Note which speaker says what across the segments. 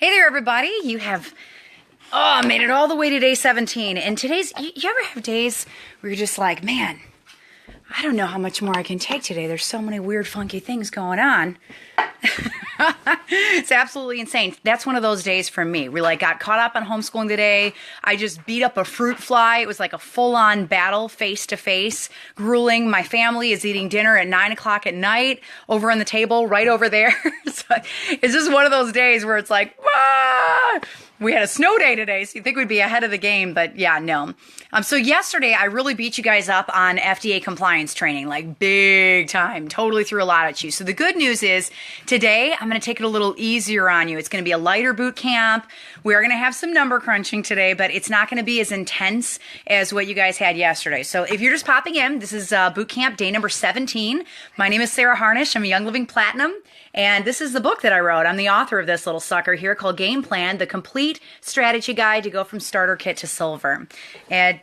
Speaker 1: Hey there, everybody. You have made it all the way to day 17. And today's, you ever have days where you're just like, man, I don't know how much more I can take today. There's so many weird, funky things going on. It's absolutely insane. That's one of those days for me. We got caught up on homeschooling today. I just beat up a fruit fly. It was like a full-on battle, face to face, grueling. My family is eating dinner at 9 o'clock at night over on the table right over there. So it's just one of those days where it's like, ah! We had a snow day today, so you'd think we'd be ahead of the game, but yeah, no. So yesterday, I really beat you guys up on FDA compliance training, like big time, totally threw a lot at you. So the good news is today, I'm going to take it a little easier on you. It's going to be a lighter boot camp. We're going to have some number crunching today, but it's not going to be as intense as what you guys had yesterday. So if you're just popping in, this is boot camp day number 17. My name is Sarah Harnish. I'm a Young Living Platinum. And this is the book that I wrote. I'm the author of this little sucker here called Game Plan, the complete strategy guide to go from starter kit to silver. And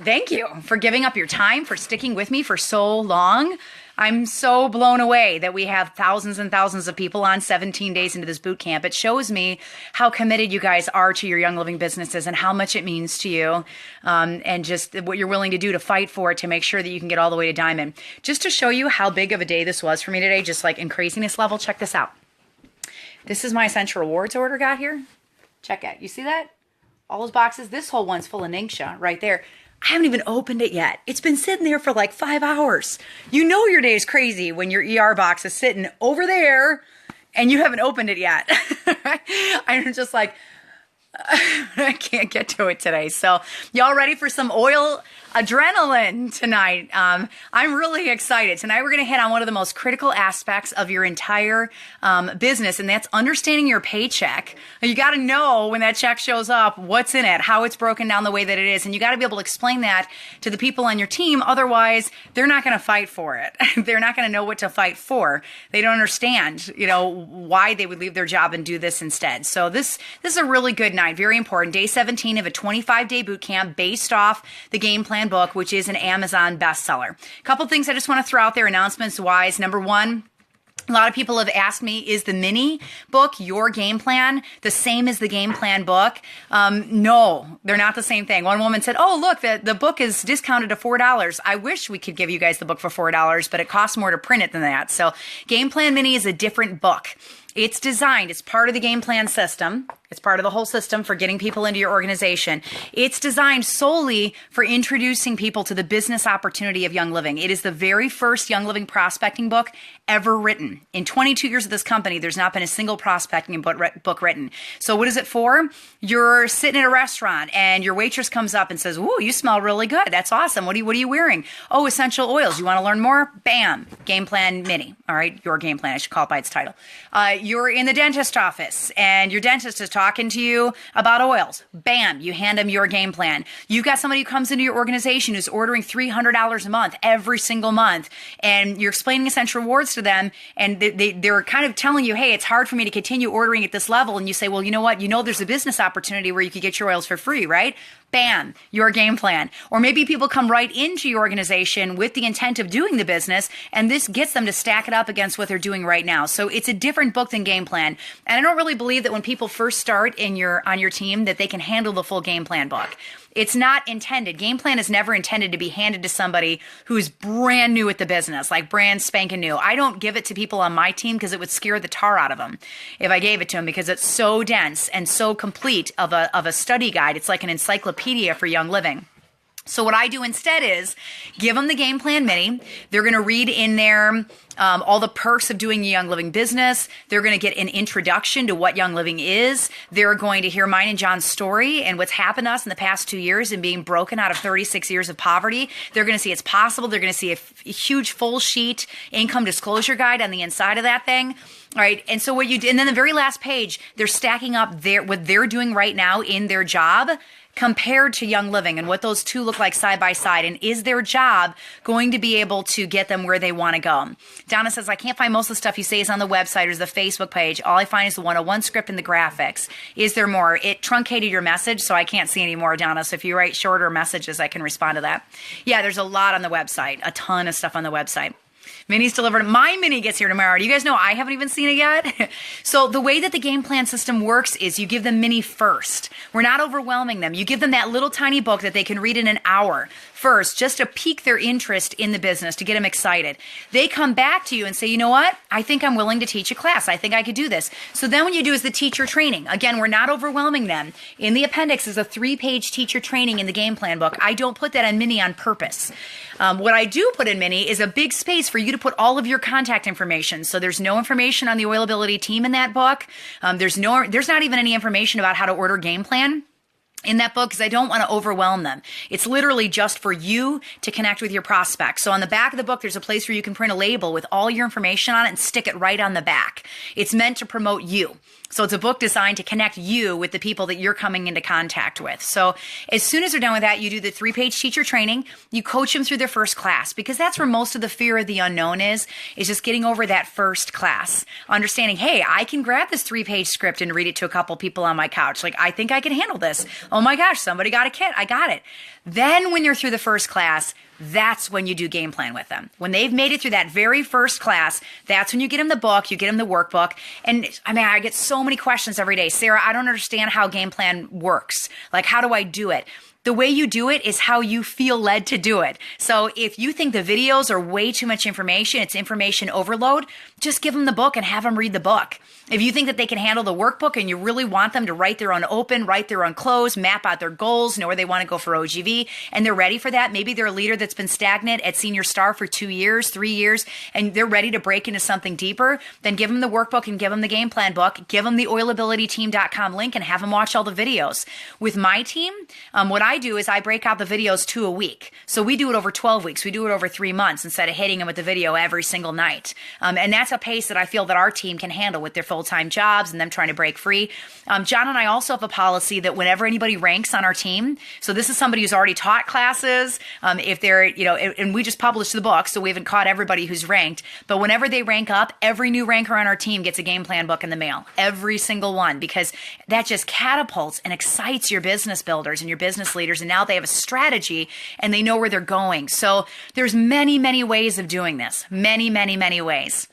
Speaker 1: thank you for giving up your time, for sticking with me for so long. I'm so blown away that we have thousands and thousands of people on 17 days into this boot camp. It shows me how committed you guys are to your Young Living businesses and how much it means to you, and just what you're willing to do to fight for it to make sure that you can get all the way to diamond. Just to show you how big of a day this was for me today, just like in craziness level, check this out. This is my Essential Rewards order got here. Check it. You see that? All those boxes. This whole one's full of Ningxia right there. I haven't even opened it yet. It's been sitting there for like 5 hours. You know your day is crazy when your ER box is sitting over there and you haven't opened it yet. I'm just like, I can't get to it today. So y'all ready for some oil adrenaline tonight? I'm really excited. Tonight we're going to hit on one of the most critical aspects of your entire business, and that's understanding your paycheck. You got to know when that check shows up, what's in it, how it's broken down the way that it is, and you got to be able to explain that to the people on your team. Otherwise, they're not going to fight for it. They're not going to know what to fight for. They don't understand, why they would leave their job and do this instead. So this is a really good night. Very important. Day 17 of a 25-day boot camp based off the Game Plan book, which is an Amazon bestseller. A couple things I just want to throw out there announcements wise. Number one, a lot of people have asked me, is the mini book, Your Game Plan, the same as the Game Plan book? No, they're not the same thing. One woman said, oh, look, the book is discounted to $4. I wish we could give you guys the book for $4, but it costs more to print it than that. So Game Plan Mini is a different book. It's designed, it's part of the Game Plan system. It's part of the whole system for getting people into your organization. It's designed solely for introducing people to the business opportunity of Young Living. It is the very first Young Living prospecting book ever written. In 22 years of this company, there's not been a single prospecting book written. So what is it for? You're sitting at a restaurant and your waitress comes up and says, ooh, you smell really good. That's awesome. What are you wearing? Oh, essential oils. You want to learn more? Bam. Game Plan Mini. All right. Your Game Plan. I should call it by its title. You're in the dentist office and your dentist is talking to you about oils. Bam, you hand them your game plan. You've got somebody who comes into your organization who's ordering $300 a month every single month, and you're explaining Essential Rewards to them, and they're kind of telling you, hey, it's hard for me to continue ordering at this level. And you say, well, you know what? There's a business opportunity where you could get your oils for free, right? Bam, your game plan. Or maybe people come right into your organization with the intent of doing the business, and this gets them to stack it up against what they're doing right now. So it's a different book than Game Plan. And I don't really believe that when people first start on your team that they can handle the full Game Plan book. It's not intended. Game Plan is never intended to be handed to somebody who's brand new at the business, like brand spanking new. I don't give it to people on my team because it would scare the tar out of them if I gave it to them, because it's so dense and so complete of a study guide. It's like an encyclopedia for Young Living. So what I do instead is give them the Game Plan Mini. They're going to read in there all the perks of doing a Young Living business. They're going to get an introduction to what Young Living is. They're going to hear mine and John's story and what's happened to us in the past 2 years and being broken out of 36 years of poverty. They're going to see it's possible. They're going to see a huge full sheet income disclosure guide on the inside of that thing. All right. And so and then the very last page, they're stacking up what they're doing right now in their job compared to Young Living and what those two look like side by side. And is their job going to be able to get them where they want to go? Donna says, I can't find most of the stuff you say is on the website or the Facebook page. All I find is the 101 script and the graphics. Is there more? It truncated your message, so I can't see any more, Donna. So if you write shorter messages, I can respond to that. Yeah, there's a lot on the website, a ton of stuff on the website. Mini's delivered. My mini gets here tomorrow. Do you guys know I haven't even seen it yet? So the way that the game plan system works is you give them mini first. We're not overwhelming them. You give them that little tiny book that they can read in an hour first, just to pique their interest in the business, to get them excited. They come back to you and say, you know what? I think I'm willing to teach a class. I think I could do this. So then what you do is the teacher training. Again, we're not overwhelming them. In the appendix is a 3-page teacher training in the game plan book. I don't put that on mini on purpose. What I do put in mini is a big space for you to put all of your contact information. So there's no information on the Oilability team in that book. There's not even any information about how to order game plan in that book, because I don't want to overwhelm them. It's literally just for you to connect with your prospects. So on the back of the book, there's a place where you can print a label with all your information on it and stick it right on the back. It's meant to promote you. So it's a book designed to connect you with the people that you're coming into contact with. So as soon as they're done with that, you do the 3-page teacher training. You coach them through their first class, because that's where most of the fear of the unknown is just getting over that first class. Understanding, hey, I can grab this 3-page script and read it to a couple people on my couch. Like, I think I can handle this. Oh my gosh, somebody got a kit. I got it. Then when you're through the first class, that's when you do game plan with them. When they've made it through that very first class, that's when you get them the book, you get them the workbook. And I mean, I get so many questions every day. Sarah, I don't understand how game plan works. Like, how do I do it? The way you do it is how you feel led to do it. So if you think the videos are way too much information, it's information overload, just give them the book and have them read the book. If you think that they can handle the workbook and you really want them to write their own open, write their own close, map out their goals, know where they want to go for OGV, and they're ready for that, maybe they're a leader that's been stagnant at Senior Star for 2 years, 3 years, and they're ready to break into something deeper, then give them the workbook and give them the game plan book, give them the oilabilityteam.com link and have them watch all the videos. With my team, what I do is I break out the videos 2 a week. So we do it over 12 weeks. We do it over 3 months instead of hitting them with the video every single night. And that's a pace that I feel that our team can handle with their full-time jobs and them trying to break free. John and I also have a policy that whenever anybody ranks on our team, so this is somebody who's already taught classes, if they're, and we just published the book, so we haven't caught everybody who's ranked, but whenever they rank up, every new ranker on our team gets a game plan book in the mail. Every single one, because that just catapults and excites your business builders and your business leaders, and now they have a strategy and they know where they're going. So there's many, many ways of doing this. Many, many, many ways.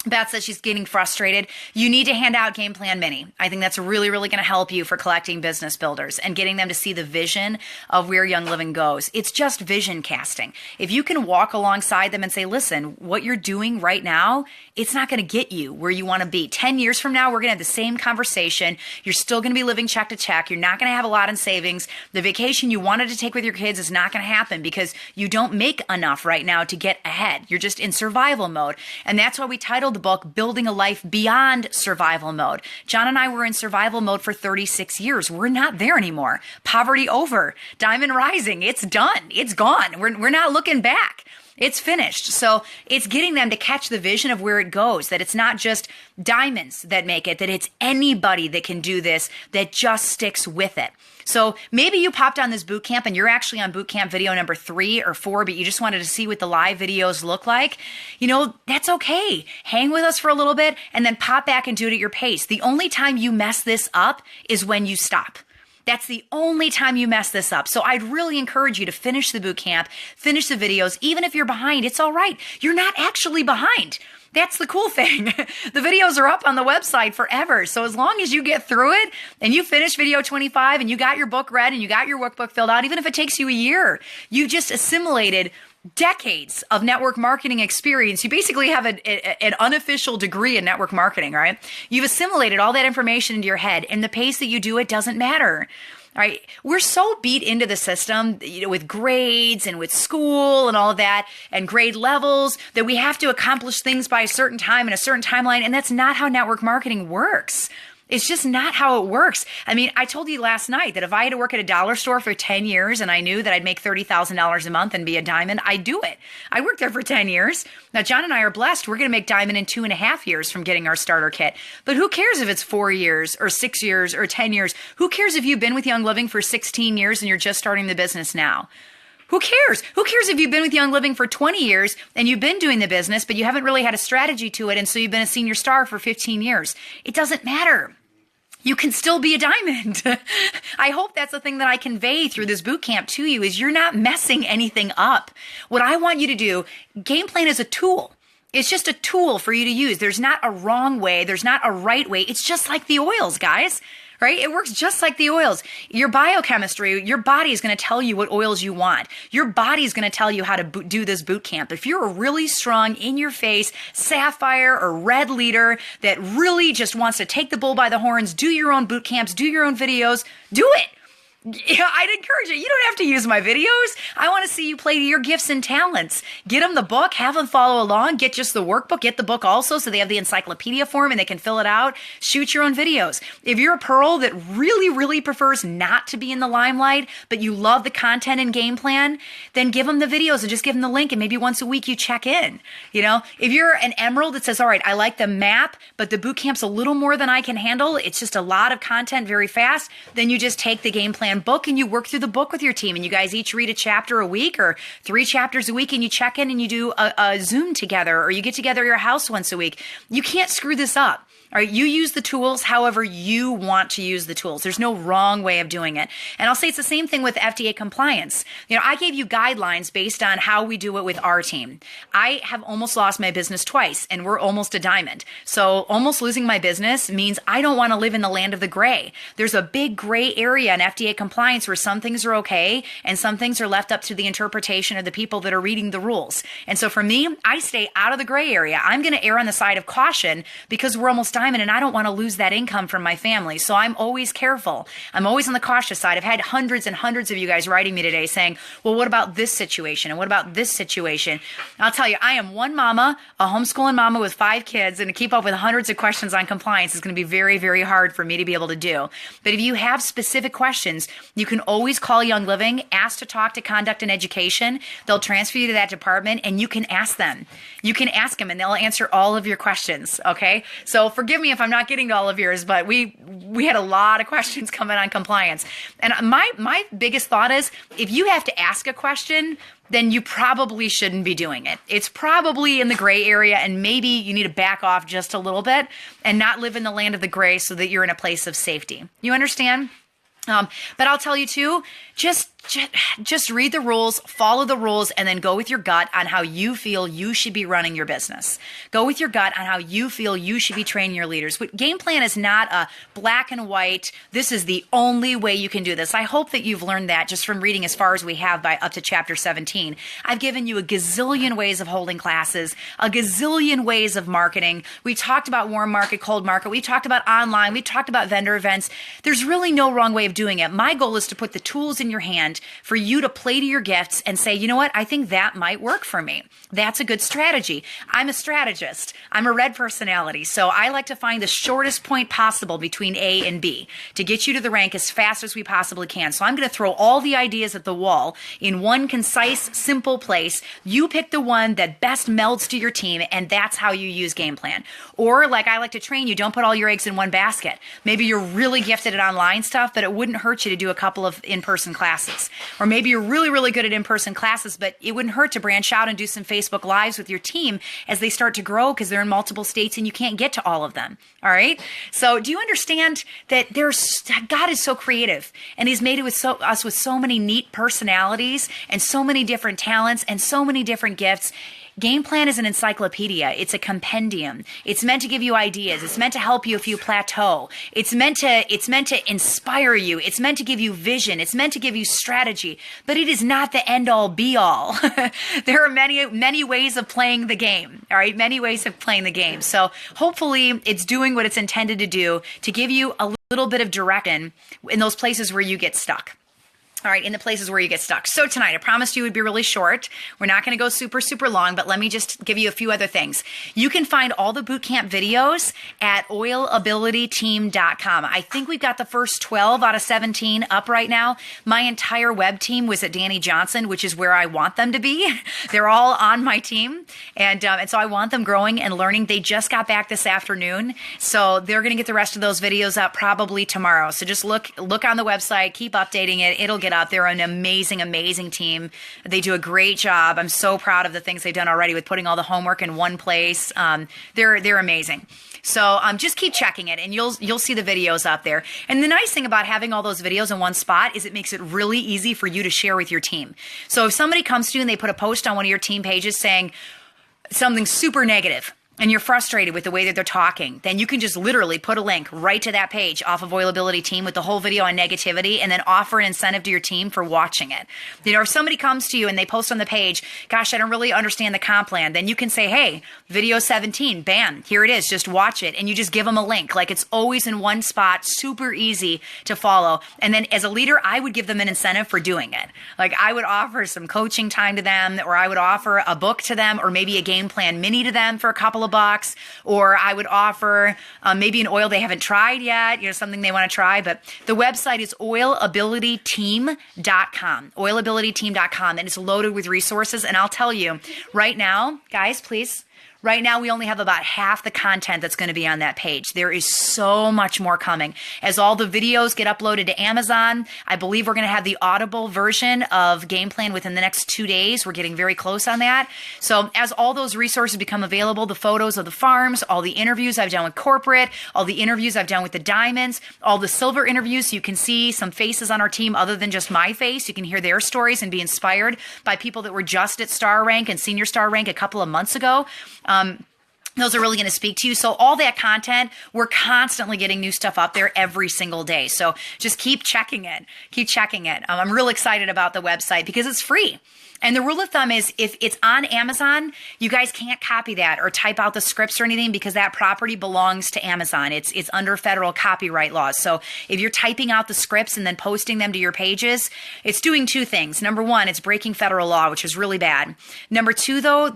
Speaker 1: Beth says she's getting frustrated. You need to hand out Game Plan Mini. I think that's really, really going to help you for collecting business builders and getting them to see the vision of where Young Living goes. It's just vision casting. If you can walk alongside them and say, listen, what you're doing right now, it's not going to get you where you want to be. 10 years from now, we're going to have the same conversation. You're still going to be living check to check. You're not going to have a lot in savings. The vacation you wanted to take with your kids is not going to happen because you don't make enough right now to get ahead. You're just in survival mode. And that's why we titled the book, Building a Life Beyond Survival Mode. John and I were in survival mode for 36 years. We're not there anymore. Poverty over. Diamond rising. It's done. It's gone. We're not looking back. It's finished. So it's getting them to catch the vision of where it goes, that it's not just diamonds that make it, that it's anybody that can do this that just sticks with it. So maybe you popped on this boot camp and you're actually on boot camp video number 3 or 4, but you just wanted to see what the live videos look like. That's okay. Hang with us for a little bit and then pop back and do it at your pace. The only time you mess this up is when you stop. That's the only time you mess this up. So I'd really encourage you to finish the boot camp, finish the videos. Even if you're behind, it's all right. You're not actually behind. That's the cool thing. The videos are up on the website forever. So as long as you get through it and you finish video 25 and you got your book read and you got your workbook filled out, even if it takes you a year, you just assimilated decades of network marketing experience. You basically have an unofficial degree in network marketing, right? You've assimilated all that information into your head, and the pace that you do it doesn't matter. All right. We're so beat into the system, with grades and with school and all of that and grade levels that we have to accomplish things by a certain time and a certain timeline. And that's not how network marketing works. It's just not how it works. I mean, I told you last night that if I had to work at a dollar store for 10 years and I knew that I'd make $30,000 a month and be a diamond, I'd do it. I worked there for 10 years. Now, John and I are blessed. We're going to make diamond in 2.5 years from getting our starter kit. But who cares if it's 4 years or 6 years or 10 years? Who cares if you've been with Young Living for 16 years and you're just starting the business now? Who cares? Who cares if you've been with Young Living for 20 years and you've been doing the business, but you haven't really had a strategy to it, and so you've been a Senior Star for 15 years? It doesn't matter. you can still be a diamond. I hope that's the thing that I convey through this boot camp to you is you're not messing anything up. What I want you to do, game plan is a tool. It's just a tool for you to use. There's not a wrong way. There's not a right way. It's just like the oils, guys. Right? It works just like the oils. Your biochemistry, your body is going to tell you what oils you want. Your body is going to tell you how to do this boot camp. If you're a really strong, in your face, sapphire or red leader that really just wants to take the bull by the horns, do your own boot camps, do your own videos, do it. Yeah, I'd encourage you. You don't have to use my videos. I want to see you play to your gifts and talents. Get them the book, have them follow along, get just the workbook, get the book also so they have the encyclopedia form and they can fill it out. Shoot your own videos. If you're a pearl that really, really prefers not to be in the limelight, but you love the content and game plan, then give them the videos and just give them the link and maybe once a week you check in. You know, if you're an emerald that says, all right, I like the map, but the boot camp's a little more than I can handle, it's just a lot of content very fast, then you just take the game plan book and you work through the book with your team and you guys each read a chapter a week or 3 chapters a week and you check in and you do a Zoom together or you get together at your house once a week. You can't screw this up. All right, you use the tools however you want to use the tools. There's no wrong way of doing it. And I'll say it's the same thing with FDA compliance. You know, I gave you guidelines based on how we do it with our team. I have almost lost my business twice, and we're almost a diamond. So almost losing my business means I don't want to live in the land of the gray. There's a big gray area in FDA compliance where some things are okay and some things are left up to the interpretation of the people that are reading the rules. And so for me, I stay out of the gray area. I'm going to err on the side of caution because we're almost diamond and I don't want to lose that income from my family. So I'm always careful. I'm always on the cautious side. I've had hundreds and hundreds of you guys writing me today saying, well, what about this situation? And what about this situation? I'll tell you, I am one mama, a homeschooling mama with 5 kids, and to keep up with hundreds of questions on compliance is going to be very, very hard for me to be able to do. But if you have specific questions, you can always call Young Living, ask to talk to Conduct and Education. They'll transfer you to that department and you can ask them. You can ask them and they'll answer all of your questions. Okay. So forgive me if I'm not getting to all of yours, but we had a lot of questions coming on compliance. And my biggest thought is if you have to ask a question, then you probably shouldn't be doing it. It's probably in the gray area and maybe you need to back off just a little bit and not live in the land of the gray so that you're in a place of safety. You understand? But I'll tell you too, just read the rules, follow the rules, and then go with your gut on how you feel you should be running your business. Go with your gut on how you feel you should be training your leaders. But game plan is not a black and white, this is the only way you can do this. I hope that you've learned that just from reading as far as we have by up to chapter 17. I've given you a gazillion ways of holding classes, a gazillion ways of marketing. We talked about warm market, cold market. We talked about online. We talked about vendor events. There's really no wrong way of doing it. My goal is to put the tools in your hand for you to play to your gifts and say, you know what, I think that might work for me. That's a good strategy. I'm a strategist. I'm a red personality. So I like to find the shortest point possible between A and B to get you to the rank as fast as we possibly can. So I'm going to throw all the ideas at the wall in one concise, simple place. You pick the one that best melds to your team, and that's how you use game plan. Or like I like to train you, don't put all your eggs in one basket. Maybe you're really gifted at online stuff, but it wouldn't hurt you to do a couple of in-person classes. Or maybe you're really, really good at in-person classes, but it wouldn't hurt to branch out and do some Facebook Lives with your team as they start to grow because they're in multiple states and you can't get to all of them. All right? So do you understand that God is so creative and He's made it with us with so many neat personalities and so many different talents and so many different gifts? Game plan is an encyclopedia. It's a compendium. It's meant to give you ideas. It's meant to help you if you plateau. It's meant to inspire you. It's meant to give you vision. It's meant to give you strategy, but it is not the end all be all. There are many, many ways of playing the game. All right. Many ways of playing the game. So hopefully it's doing what it's intended to do to give you a little bit of direction in those places where you get stuck. All right, in the places where you get stuck. So tonight, I promised you it would be really short. We're not going to go super, super long, but let me just give you a few other things. You can find all the bootcamp videos at oilabilityteam.com. I think we've got the first 12 out of 17 up right now. My entire web team was at Danny Johnson, which is where I want them to be. They're all on my team, and so I want them growing and learning. They just got back this afternoon, so they're going to get the rest of those videos up probably tomorrow. So just look on the website, keep updating it. It'll get up. They're an amazing, amazing team. They do a great job. I'm so proud of the things they've done already with putting all the homework in one place. They're amazing. So just keep checking it, and you'll see the videos up there. And the nice thing about having all those videos in one spot is it makes it really easy for you to share with your team. So if somebody comes to you and they put a post on one of your team pages saying something super negative, and you're frustrated with the way that they're talking, then you can just literally put a link right to that page off of Oilability Team with the whole video on negativity, and then offer an incentive to your team for watching it. You know, if somebody comes to you and they post on the page, gosh, I don't really understand the comp plan, then you can say, hey, video 17, bam, here it is, just watch it. And you just give them a link. Like, it's always in one spot, super easy to follow. And then as a leader, I would give them an incentive for doing it. Like, I would offer some coaching time to them, or I would offer a book to them, or maybe a game plan mini to them for a couple of bucks, or I would offer maybe an oil they haven't tried yet, you know, something they want to try. But the website is oilabilityteam.com, oilabilityteam.com, and it's loaded with resources. And I'll tell you right now, guys, please, right now, we only have about half the content that's going to be on that page. There is so much more coming. As all the videos get uploaded to Amazon, I believe we're going to have the Audible version of Game Plan within the next 2 days. We're getting very close on that. So as all those resources become available, the photos of the farms, all the interviews I've done with corporate, all the interviews I've done with the diamonds, all the silver interviews, so you can see some faces on our team other than just my face. You can hear their stories and be inspired by people that were just at star rank and senior star rank a couple of months ago. Those are really going to speak to you. So all that content, we're constantly getting new stuff up there every single day. So just keep checking it. Keep checking it. I'm real excited about the website because it's free. And the rule of thumb is if it's on Amazon, you guys can't copy that or type out the scripts or anything because that property belongs to Amazon. It's under federal copyright laws. So if you're typing out the scripts and then posting them to your pages, it's doing two things. Number one, it's breaking federal law, which is really bad. Number two, though,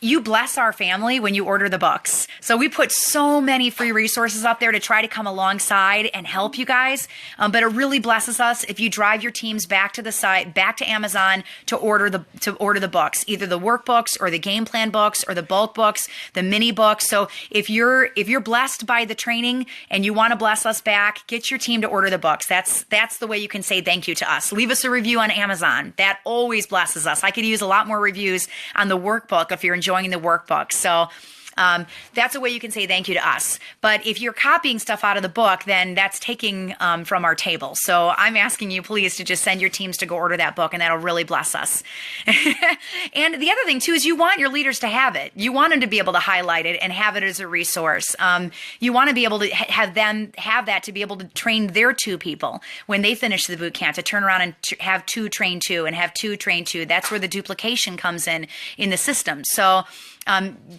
Speaker 1: you bless our family when you order the books. So we put so many free resources up there to try to come alongside and help you guys. But it really blesses us if you drive your teams back to the site, back to Amazon to order the books, either the workbooks or the game plan books or the bulk books, the mini books. So if you're blessed by the training and you want to bless us back, get your team to order the books. That's the way you can say thank you to us. Leave us a review on Amazon. That always blesses us. I could use a lot more reviews on the workbook if you're enjoying the workbook. So that's a way you can say thank you to us. But if you're copying stuff out of the book, then that's taking from our table. So I'm asking you, please, to just send your teams to go order that book, and that'll really bless us. And the other thing, too, is you want your leaders to have it. You want them to be able to highlight it and have it as a resource. You want to be able to have them have that to be able to train their two people when they finish the boot camp, to turn around and have two train two and have two train two. That's where the duplication comes in the system. So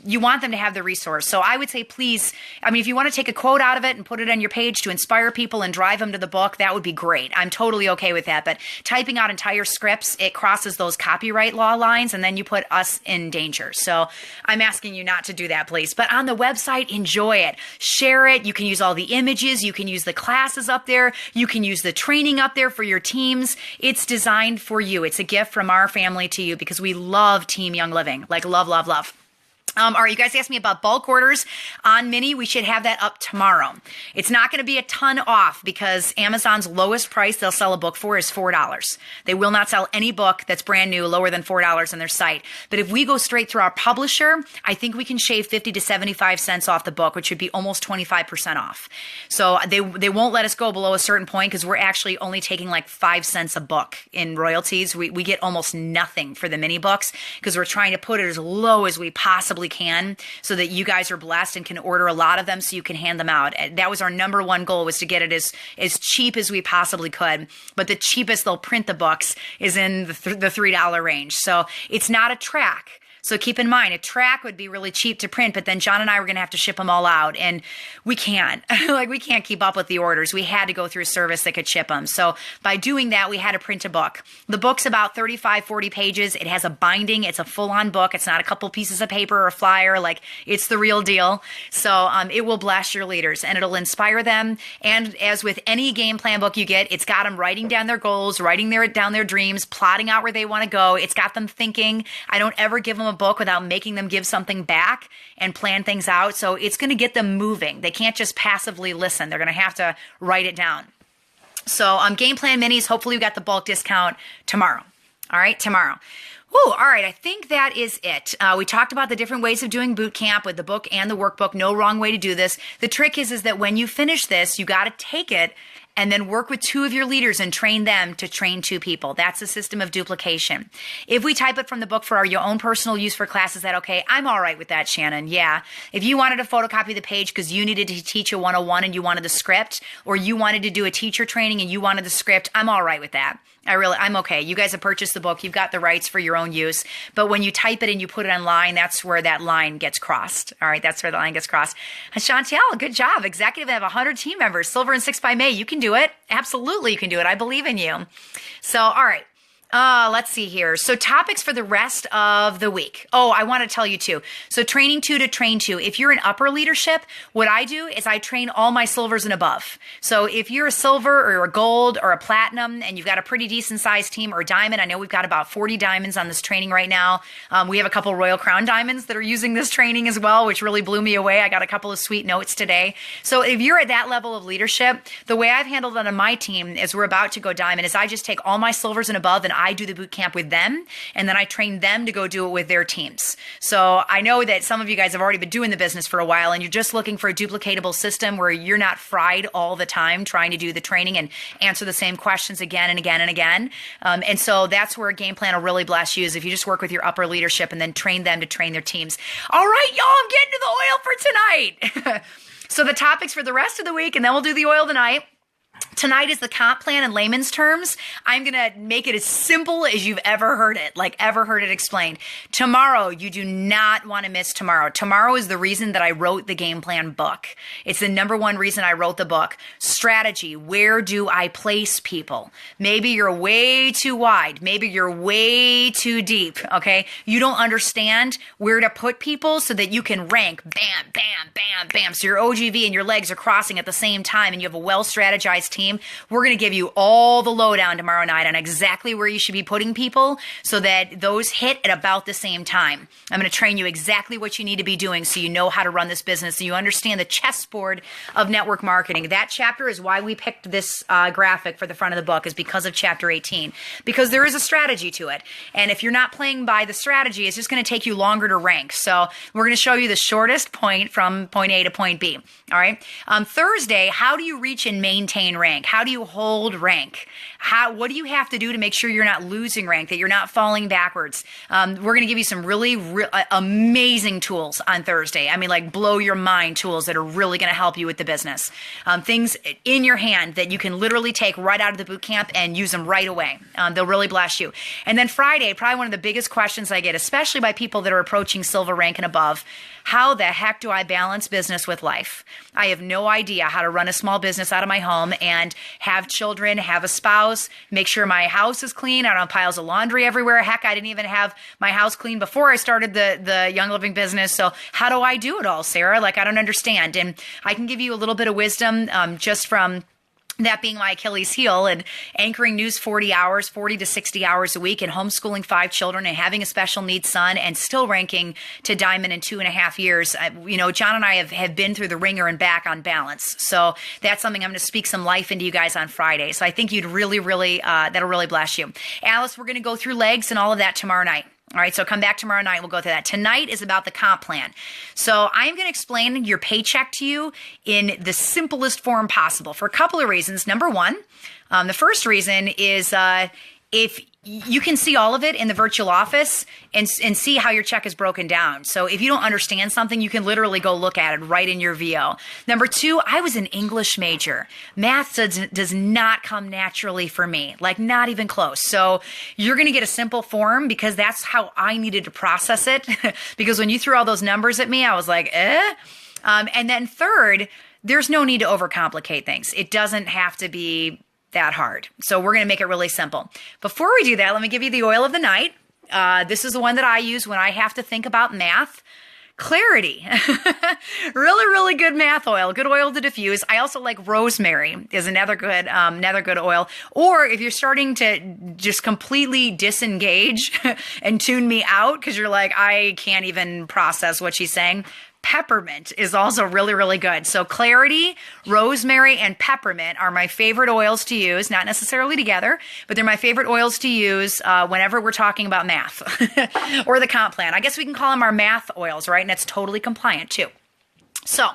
Speaker 1: you want them to have the resource. So I would say, please, if you want to take a quote out of it and put it on your page to inspire people and drive them to the book, that would be great. I'm totally okay with that. But typing out entire scripts, it crosses those copyright law lines, and then you put us in danger. So I'm asking you not to do that, please. But on the website, enjoy it. Share it. You can use all the images. You can use the classes up there. You can use the training up there for your teams. It's designed for you. It's a gift from our family to you because we love Team Young Living. Like, love, love, love. All right, you guys asked me about bulk orders on Mini. We should have that up tomorrow. It's not going to be a ton off because Amazon's lowest price they'll sell a book for is $4. They will not sell any book that's brand new lower than $4 on their site. But if we go straight through our publisher, I think we can shave 50 to 75 cents off the book, which would be almost 25% off. So they won't let us go below a certain point because we're actually only taking like 5 cents a book in royalties. We get almost nothing for the mini books because we're trying to put it as low as we possibly can so that you guys are blessed and can order a lot of them so you can hand them out. That was our number one goal, was to get it as cheap as we possibly could. But the cheapest they'll print the books is in the $3 range. So it's not a track. So keep in mind, a track would be really cheap to print, but then John and I were going to have to ship them all out, and we can't. We can't keep up with the orders. We had to go through a service that could ship them. So by doing that, we had to print a book. The book's about 35, 40 pages. It has a binding. It's a full-on book. It's not a couple pieces of paper or a flyer. It's the real deal. So it will bless your leaders, and it'll inspire them. And as with any game plan book you get, it's got them writing down their goals, writing down their dreams, plotting out where they want to go. It's got them thinking. I don't ever give them a book without making them give something back and plan things out. So it's going to get them moving. They can't just passively listen. They're going to have to write it down. So game plan minis, hopefully we got the bulk discount tomorrow. All right, tomorrow. Oh, all right. I think that is it. We talked about the different ways of doing boot camp with the book and the workbook. No wrong way to do this. The trick is that when you finish this, you got to take it and then work with two of your leaders and train them to train two people. That's a system of duplication. If we type it from the book for your own personal use for class, is that okay? I'm all right with that, Shannon. Yeah. If you wanted to photocopy the page because you needed to teach a 101 and you wanted the script, or you wanted to do a teacher training and you wanted the script, I'm all right with that. I'm okay. You guys have purchased the book. You've got the rights for your own use. But when you type it and you put it online, that's where that line gets crossed. All right. That's where the line gets crossed. Chantel, good job. Executive have 100 team members. Silver and 6 by May. You can do it. Absolutely. You can do it. I believe in you. So, all right. Let's see here. So topics for the rest of the week. Oh, I want to tell you too. So training two to train two. If you're in upper leadership, what I do is I train all my silvers and above. So if you're a silver or a gold or a platinum and you've got a pretty decent sized team, or diamond, I know we've got about 40 diamonds on this training right now. We have a couple Royal Crown diamonds that are using this training as well, which really blew me away. I got a couple of sweet notes today. So if you're at that level of leadership, the way I've handled it on my team is we're about to go diamond is I just take all my silvers and above and I do the boot camp with them, and then I train them to go do it with their teams. So I know that some of you guys have already been doing the business for a while, and you're just looking for a duplicatable system where you're not fried all the time trying to do the training and answer the same questions again and again and again. And so that's where a game plan will really bless you, is if you just work with your upper leadership and then train them to train their teams. All right, y'all, I'm getting to the oil for tonight. So the topics for the rest of the week, and then we'll do the oil tonight. Tonight is the comp plan in layman's terms. I'm going to make it as simple as you've ever heard it explained. Tomorrow, you do not want to miss tomorrow. Tomorrow is the reason that I wrote the game plan book. It's the number one reason I wrote the book. Strategy. Where do I place people? Maybe you're way too wide. Maybe you're way too deep. Okay. You don't understand where to put people so that you can rank bam, bam, bam, bam. So your OGV and your legs are crossing at the same time and you have a well-strategized team. We're going to give you all the lowdown tomorrow night on exactly where you should be putting people so that those hit at about the same time. I'm going to train you exactly what you need to be doing so you know how to run this business, so you understand the chessboard of network marketing. That chapter is why we picked this graphic for the front of the book, is because of chapter 18, because there is a strategy to it. And if you're not playing by the strategy, it's just going to take you longer to rank. So we're going to show you the shortest point from point A to point B. All right. Thursday, how do you reach and maintain rank? How do you hold rank? What do you have to do to make sure you're not losing rank, that you're not falling backwards? We're going to give you some really amazing tools on Thursday. I mean, like blow your mind tools that are really going to help you with the business. Things in your hand that you can literally take right out of the boot camp and use them right away. They'll really bless you. And then Friday, probably one of the biggest questions I get, especially by people that are approaching silver rank and above: how the heck do I balance business with life? I have no idea how to run a small business out of my home and have children, have a spouse, make sure my house is clean. I don't have piles of laundry everywhere. Heck, I didn't even have my house clean before I started the Young Living business. So how do I do it all, Sarah? Like, I don't understand. And I can give you a little bit of wisdom just from that being my Achilles heel, and anchoring news 40 to 60 hours a week, and homeschooling 5 children and having a special needs son and still ranking to diamond in 2.5 years. John and I have been through the ringer and back on balance. So that's something I'm going to speak some life into you guys on Friday. So I think you'd really, that'll really bless you. Alice, we're going to go through legs and all of that tomorrow night. All right, so come back tomorrow night. We'll go through that. Tonight is about the comp plan. So I'm going to explain your paycheck to you in the simplest form possible for a couple of reasons. Number one, the first reason is if you can see all of it in the virtual office and see how your check is broken down. So if you don't understand something, you can literally go look at it right in your VO. Number two, I was an English major. Math does not come naturally for me, like not even close. So you're going to get a simple form because that's how I needed to process it. Because when you threw all those numbers at me, I was like, eh? And then third, there's no need to overcomplicate things. It doesn't have to be that hard. So we're going to make it really simple. Before we do that, let me give you the oil of the night. This is the one that I use when I have to think about math. Clarity. Really good math oil. Good oil to diffuse. I also like rosemary is another good oil. Or if you're starting to just completely disengage and tune me out because you're like, I can't even process what she's saying, Peppermint is also really, really good. So clarity, rosemary, and peppermint are my favorite oils to use, not necessarily together, but they're my favorite oils to use whenever we're talking about math or the comp plan. I guess we can call them our math oils, right? And it's totally compliant too. So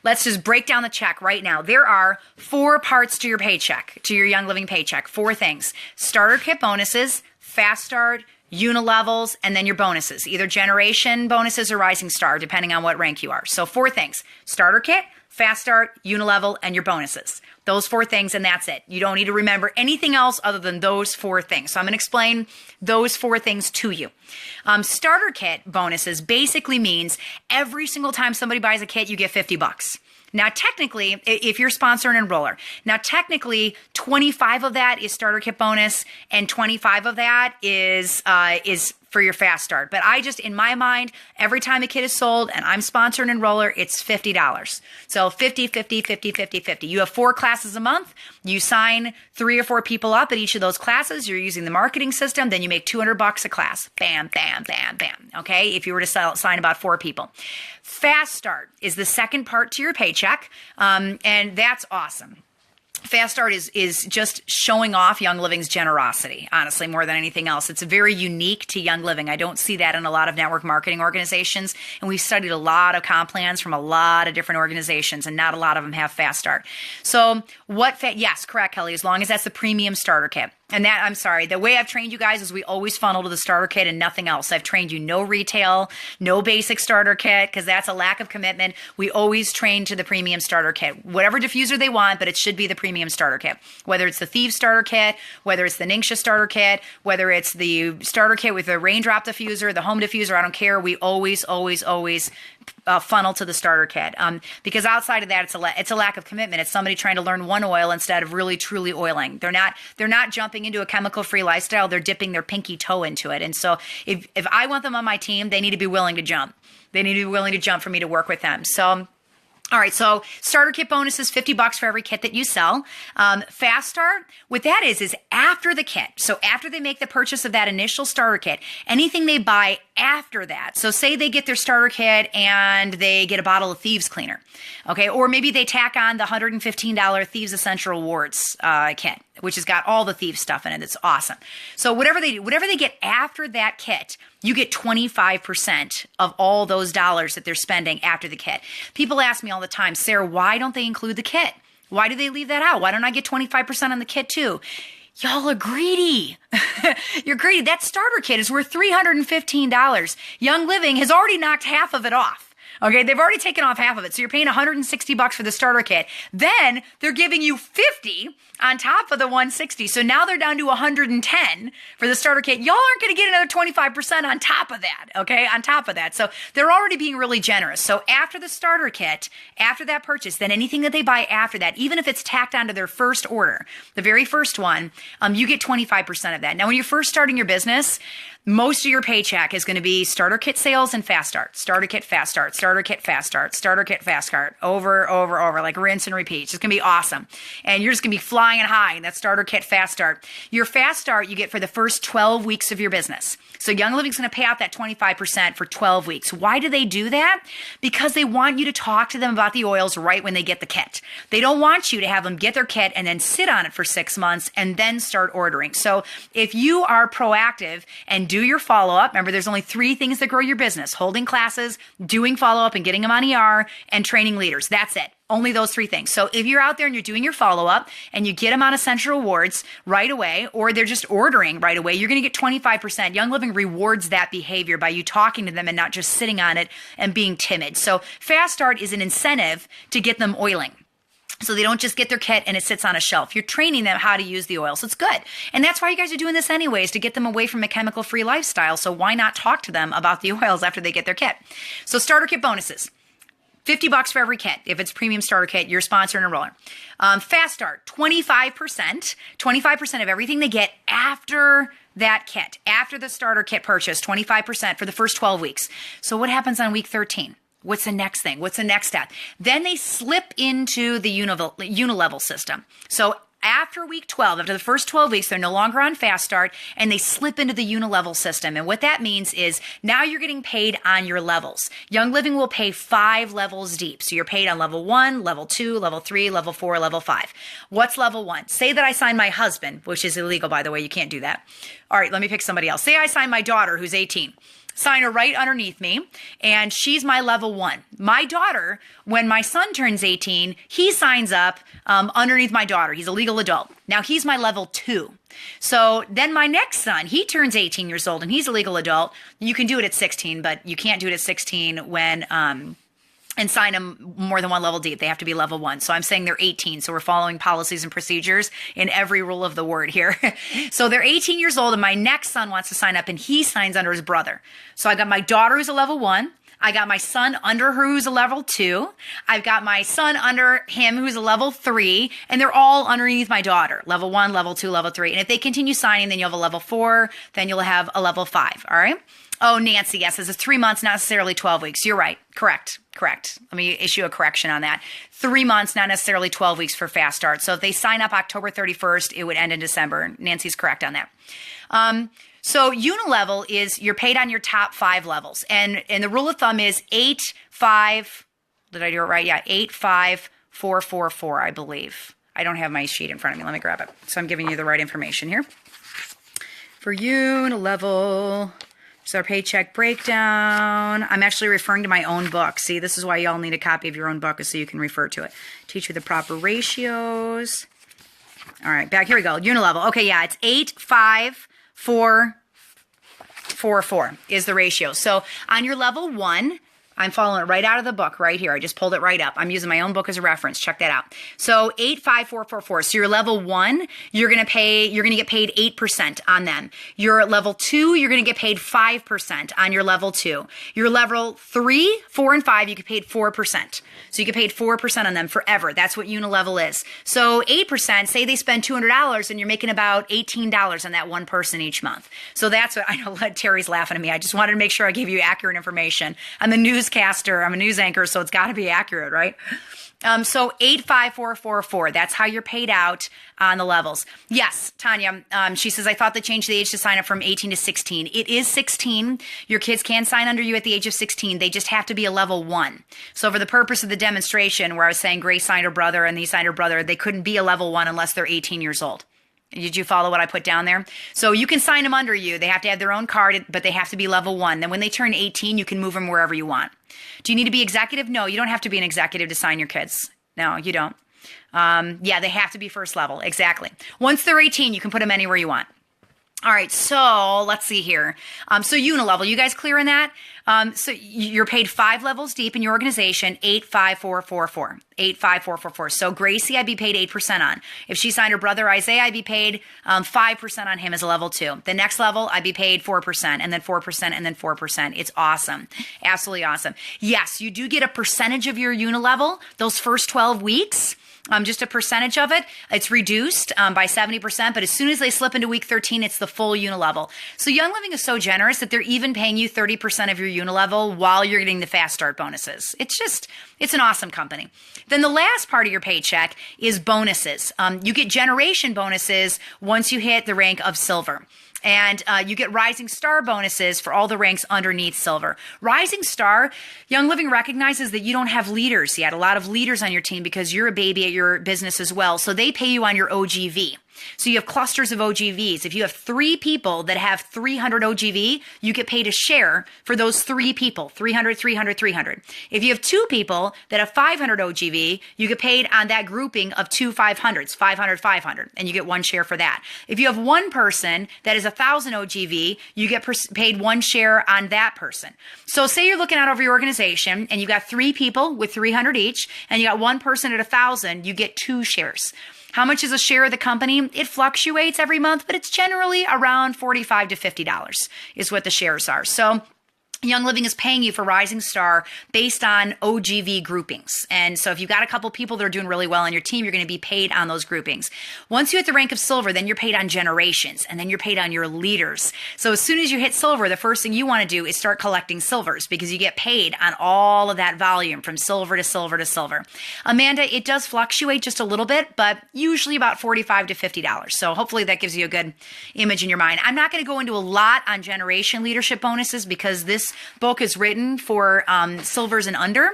Speaker 1: let's just break down the check right now. There are 4 parts to your paycheck, to your Young Living paycheck, 4 things. Starter kit bonuses, fast start, unilevels, and then your bonuses, either generation bonuses or rising star, depending on what rank you are. So 4 things: starter kit, fast start, unilevel, and your bonuses. Those 4 things, and that's it. You don't need to remember anything else other than those 4 things. So I'm going to explain those 4 things to you. Starter kit bonuses basically means every single time somebody buys a kit, you get $50. Now, technically, if you're sponsor and enroller, now technically 25 of that is starter kit bonus and 25 of that is for your fast start. But I just, in my mind, every time a kit is sold and I'm sponsor and enroller, it's $50. So 50, 50, 50, 50, 50. You have 4 classes a month. You sign 3 or 4 people up at each of those classes. You're using the marketing system. Then you make $200 a class. Bam, bam, bam, bam. Okay. If you were to sign about 4 people. Fast start is the second part to your paycheck. And that's awesome. Fast Start is just showing off Young Living's generosity, honestly, more than anything else. It's very unique to Young Living. I don't see that in a lot of network marketing organizations. And we've studied a lot of comp plans from a lot of different organizations, and not a lot of them have Fast Start. So yes, correct, Kelly, as long as that's the premium starter kit. And that, I'm sorry, the way I've trained you guys is we always funnel to the starter kit and nothing else. I've trained you no retail, no basic starter kit, because that's a lack of commitment. We always train to the premium starter kit. Whatever diffuser they want, but it should be the premium starter kit. Whether it's the Thieves starter kit, whether it's the Ningxia starter kit, whether it's the starter kit with the raindrop diffuser, the home diffuser, I don't care. We always funnel to the starter kit. Because outside of that, it's a lack of commitment. It's somebody trying to learn one oil instead of really truly oiling. They're not jumping into a chemical-free lifestyle. They're dipping their pinky toe into it. And so if I want them on my team, they need to be willing to jump. They need to be willing to jump for me to work with them. So all right, so starter kit bonus is $50 for every kit that you sell. Fast Start, what that is after the kit. So after they make the purchase of that initial starter kit, anything they buy after that. So say they get their starter kit and they get a bottle of Thieves cleaner, okay? Or maybe they tack on the $115 Thieves Essential Rewards kit, which has got all the Thieves stuff in it. It's awesome. So whatever they get after that kit, you get 25% of all those dollars that they're spending after the kit. People ask me all the time, Sarah, why don't they include the kit? Why do they leave that out? Why don't I get 25% on the kit too? Y'all are greedy. You're greedy. That starter kit is worth $315. Young Living has already knocked half of it off. Okay, they've already taken off half of it. So you're paying $160 for the starter kit. Then they're giving you $50 on top of the $160. So now they're down to $110 for the starter kit. Y'all aren't going to get another 25% on top of that, okay? On top of that. So they're already being really generous. So after the starter kit, after that purchase, then anything that they buy after that, even if it's tacked onto their first order, the very first one, you get 25% of that. Now, when you're first starting your business, most of your paycheck is going to be starter kit sales and fast start, starter kit, fast start, starter kit, fast start, starter kit, fast start, over, like rinse and repeat. It's going to be awesome. And you're just going to be flying high in that starter kit, fast start. Your fast start you get for the first 12 weeks of your business. So Young Living's going to pay out that 25% for 12 weeks. Why do they do that? Because they want you to talk to them about the oils right when they get the kit. They don't want you to have them get their kit and then sit on it for 6 months and then start ordering. So if you are proactive and do your follow-up, remember there's only 3 things that grow your business: holding classes, doing follow-up and getting them on ER, and training leaders. That's it. Only those 3 things. So if you're out there and you're doing your follow-up and you get them on Essential Rewards right away, or they're just ordering right away, you're going to get 25%. Young Living rewards that behavior by you talking to them and not just sitting on it and being timid. So Fast Start is an incentive to get them oiling. So they don't just get their kit and it sits on a shelf. You're training them how to use the oil. So it's good. And that's why you guys are doing this anyways, to get them away from a chemical-free lifestyle. So why not talk to them about the oils after they get their kit? So starter kit bonuses. $50 for every kit. If it's premium starter kit, you're sponsor and enroller. Fast Start, 25%. 25% of everything they get after that kit, after the starter kit purchase, 25% for the first 12 weeks. So what happens on week 13? What's the next thing? What's the next step? Then they slip into the unilevel system. So after week 12, after the first 12 weeks, they're no longer on fast start and they slip into the unilevel system. And what that means is now you're getting paid on your levels. Young Living will pay 5 levels deep. So you're paid on level 1, level 2, level 3, level 4, level 5. What's level 1? Say that I sign my husband, which is illegal, by the way. You can't do that. All right, let me pick somebody else. Say I sign my daughter, who's 18. Sign her right underneath me, and she's my level 1. My daughter, when my son turns 18, he signs up underneath my daughter. He's a legal adult. Now he's my level 2. So then my next son, he turns 18 years old, and he's a legal adult. You can do it at 16, but you can't do it at 16 when and sign them more than one level deep. They have to be level 1. So I'm saying they're 18. So we're following policies and procedures in every rule of the word here. So they're 18 years old and my next son wants to sign up and he signs under his brother. So I got my daughter who's a level 1. I got my son under her who's a level 2. I've got my son under him who's a level 3. And they're all underneath my daughter. Level 1, level 2, level 3. And if they continue signing, then you'll have a level 4. Then you'll have a level 5. All right? Oh, Nancy, yes, this is 3 months, not necessarily 12 weeks. You're right. Correct. Let me issue a correction on that. 3 months, not necessarily 12 weeks for fast start. So if they sign up October 31st, it would end in December. Nancy's correct on that. So unilevel is you're paid on your top 5 levels. And the rule of thumb is 8, 5, did I do it right? Yeah, 8, 5, 4, 4, 4, I believe. I don't have my sheet in front of me. Let me grab it. So I'm giving you the right information here. For unilevel, so our paycheck breakdown. I'm actually referring to my own book. See, this is why y'all need a copy of your own book so you can refer to it. Teach you the proper ratios. All right, back here we go. Unilevel. Okay, yeah, it's 8, 5, 4, 4, 4 is the ratio. So on your level 1, I'm following it right out of the book right here. I just pulled it right up. I'm using my own book as a reference. Check that out. So 8, 5, 4, 4, 4. So your level 1, you're going to get paid 8% on them. Your level 2, you're going to get paid 5% on your level 2. Your level 3, 4, and 5, you get paid 4%. So you get paid 4% on them forever. That's what unilevel is. So 8%, say they spend $200 and you're making about $18 on that one person each month. So that's what, I know Terry's laughing at me. I just wanted to make sure I gave you accurate information. I'm a newscaster. I'm a news anchor, so it's got to be accurate, right? So 85444, that's how you're paid out on the levels. Yes, Tanya, she says, I thought they changed the age to sign up from 18 to 16. It is 16. Your kids can sign under you at the age of 16. They just have to be a level 1. So for the purpose of the demonstration where I was saying Grace signed her brother and they signed her brother, they couldn't be a level 1 unless they're 18 years old. Did you follow what I put down there? So you can sign them under you. They have to have their own card, but they have to be level 1. Then when they turn 18, you can move them wherever you want. Do you need to be executive? No, you don't have to be an executive to sign your kids. No, you don't. Yeah, they have to be first level. Exactly. Once they're 18, you can put them anywhere you want. All right, so let's see here. So unilevel, you guys clear on that? So you're paid 5 levels deep in your organization, 85444. 85444. So Gracie, I'd be paid 8% on. If she signed her brother Isaiah, I'd be paid 5% on him as a level 2. The next level, I'd be paid 4%, and then 4%, and then 4%. It's awesome. Absolutely awesome. Yes, you do get a percentage of your unilevel those first 12 weeks. Just a percentage of it. It's reduced by 70%, but as soon as they slip into week 13, it's the full unilevel. So Young Living is so generous that they're even paying you 30% of your unilevel while you're getting the fast start bonuses. It's an awesome company. Then the last part of your paycheck is bonuses. You get generation bonuses once you hit the rank of silver. And you get Rising Star bonuses for all the ranks underneath silver. Rising Star, Young Living recognizes that you don't have leaders yet, a lot of leaders on your team because you're a baby at your business as well. So they pay you on your OGV. So you have clusters of OGVs. If you have 3 people that have 300 OGV, you get paid a share for those 3 people, 300, 300, 300. If you have 2 people that have 500 OGV, you get paid on that grouping of 2 500s, 500, 500, and you get 1 share for that. If you have 1 person that is 1,000 OGV, you get paid 1 share on that person. So say you're looking out over your organization and you got 3 people with 300 each, and you got 1 person at 1,000, you get 2 shares. How much is a share of the company? It fluctuates every month, but it's generally around $45 to $50 is what the shares are. So Young Living is paying you for Rising Star based on OGV groupings. And so if you've got a couple people that are doing really well on your team, you're going to be paid on those groupings. Once you hit the rank of silver, then you're paid on generations, and then you're paid on your leaders. So as soon as you hit silver, the first thing you want to do is start collecting silvers, because you get paid on all of that volume from silver to silver to silver. Amanda, it does fluctuate just a little bit, but usually about $45 to $50. So hopefully that gives you a good image in your mind. I'm not going to go into a lot on generation leadership bonuses, because this book is written for silvers and under,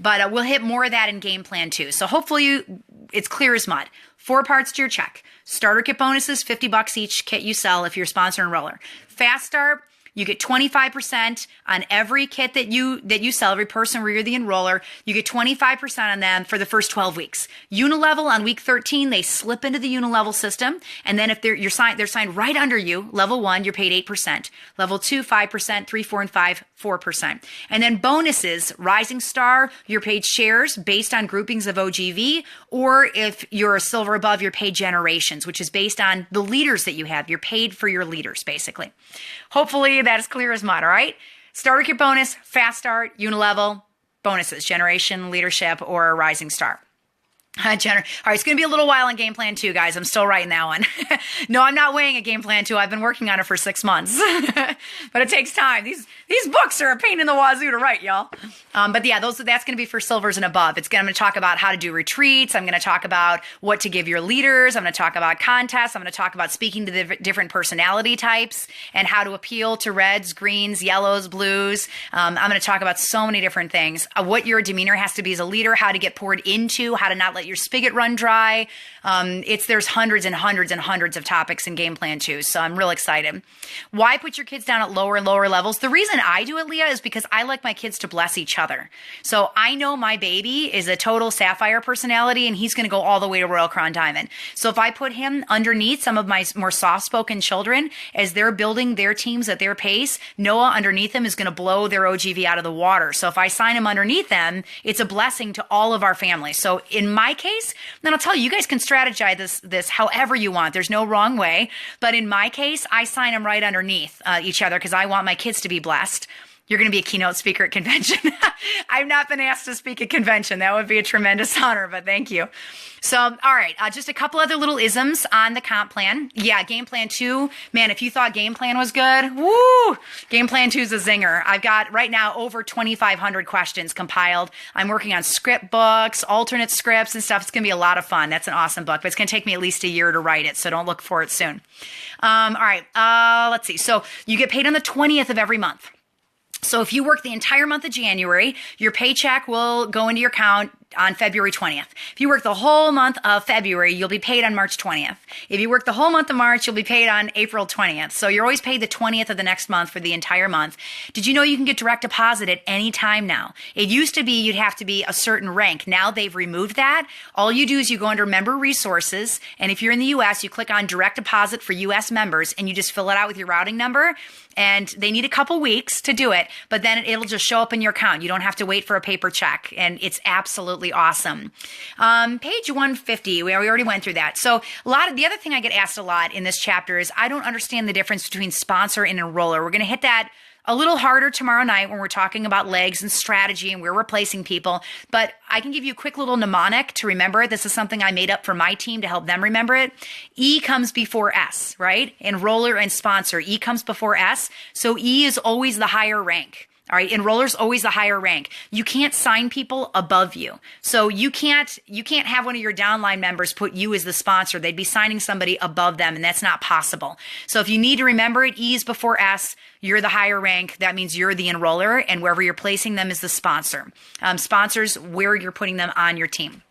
Speaker 1: but we'll hit more of that in game plan 2. So hopefully it's clear as mud. 4 parts to your check. Starter kit bonuses, $50 each kit you sell if you're a sponsor enroller. Fast Start, you get 25% on every kit that you sell, every person where you're the enroller. You get 25% on them for the first 12 weeks. Unilevel on week 13, they slip into the Unilevel system. And then if they're signed right under you, level 1, you're paid 8%. Level 2, 5%, 3, 4, and 5, 4%. And then bonuses, Rising Star, you're paid shares based on groupings of OGV, or if you're a silver above, you're paid generations, which is based on the leaders that you have. You're paid for your leaders, basically. Hopefully that is clear as mud, all right? Starter kit bonus, Fast Start, Unilevel, bonuses, generation, leadership, or Rising Star. All right, it's going to be a little while on game plan 2, guys. I'm still writing that one. No, I'm not weighing a game plan 2. I've been working on it for 6 months, but it takes time. These books are a pain in the wazoo to write, y'all. But yeah, that's going to be for silvers and above. I'm going to talk about how to do retreats. I'm going to talk about what to give your leaders. I'm going to talk about contests. I'm going to talk about speaking to the different personality types and how to appeal to reds, greens, yellows, blues. I'm going to talk about so many different things. What your demeanor has to be as a leader, how to get poured into, how to not let your spigot run dry. There's hundreds and hundreds and hundreds of topics in game plan 2. So I'm real excited. Why put your kids down at lower and lower levels? The reason I do it, Leah, is because I like my kids to bless each other. So I know my baby is a total sapphire personality, and he's going to go all the way to Royal Crown Diamond. So if I put him underneath some of my more soft-spoken children, as they're building their teams at their pace, Noah underneath them is going to blow their OGV out of the water. So if I sign him underneath them, it's a blessing to all of our families. So in my case, then I'll tell you, you guys can strategize this however you want. There's no wrong way. But in my case, I sign them right underneath each other because I want my kids to be blessed. You're going to be a keynote speaker at convention. I've not been asked to speak at convention. That would be a tremendous honor, but thank you. So, all right, just a couple other little isms on the comp plan. Yeah, game plan 2. Man, if you thought game plan was good, woo! Game plan 2 is a zinger. I've got right now over 2,500 questions compiled. I'm working on script books, alternate scripts and stuff. It's going to be a lot of fun. That's an awesome book, but it's going to take me at least a year to write it, so don't look for it soon. All right, let's see. So you get paid on the 20th of every month. So if you work the entire month of January, your paycheck will go into your account on February 20th. If you work the whole month of February, you'll be paid on March 20th. If you work the whole month of March, you'll be paid on April 20th. So you're always paid the 20th of the next month for the entire month. Did you know you can get direct deposit at any time now? It used to be you'd have to be a certain rank. Now they've removed that. All you do is you go under member resources, and if you're in the U.S., you click on direct deposit for U.S. members, and you just fill it out with your routing number. And they need a couple weeks to do it, but then it'll just show up in your account. You don't have to wait for a paper check, and it's absolutely awesome. Page 150, we already went through that. So the other thing I get asked a lot in this chapter is I don't understand the difference between sponsor and enroller. We're going to hit that a little harder tomorrow night when we're talking about legs and strategy and we're replacing people. But I can give you a quick little mnemonic to remember it. This is something I made up for my team to help them remember it. E comes before S, right? Enroller and sponsor. E comes before S. So E is always the higher rank. All right, enroller's always the higher rank. You can't sign people above you. So you can't have one of your downline members put you as the sponsor. They'd be signing somebody above them, and that's not possible. So if you need to remember it, E is before S. You're the higher rank. That means you're the enroller, and wherever you're placing them is the sponsor. Sponsors, where you're putting them on your team.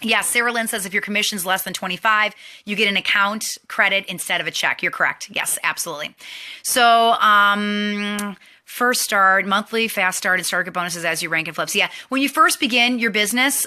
Speaker 1: Yeah, Sarah Lynn says if your commission's less than 25, you get an account credit instead of a check. You're correct. Yes, absolutely. So, First Start, monthly, Fast Start, and Starter Kit bonuses as you rank and flips. Yeah, when you first begin your business,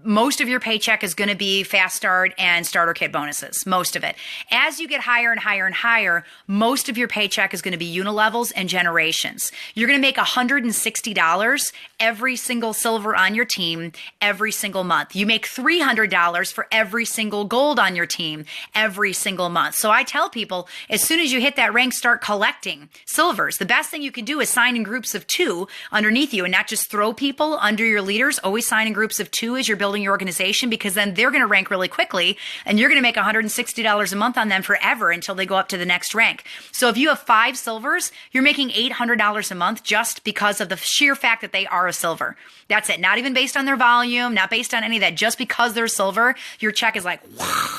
Speaker 1: most of your paycheck is going to be Fast Start and Starter Kit bonuses, most of it. As you get higher and higher and higher, most of your paycheck is going to be Unilevels and Generations. You're going to make $160 every single silver on your team every single month. You make $300 for every single gold on your team every single month. So I tell people, as soon as you hit that rank, start collecting silvers. The best thing you can do do is sign in groups of 2 underneath you and not just throw people under your leaders. Always sign in groups of 2 as you're building your organization, because then they're going to rank really quickly and you're going to make $160 a month on them forever until they go up to the next rank. So if you have 5 silvers, you're making $800 a month just because of the sheer fact that they are a silver. That's it. Not even based on their volume, not based on any of that. Just because they're silver, your check is like, wow.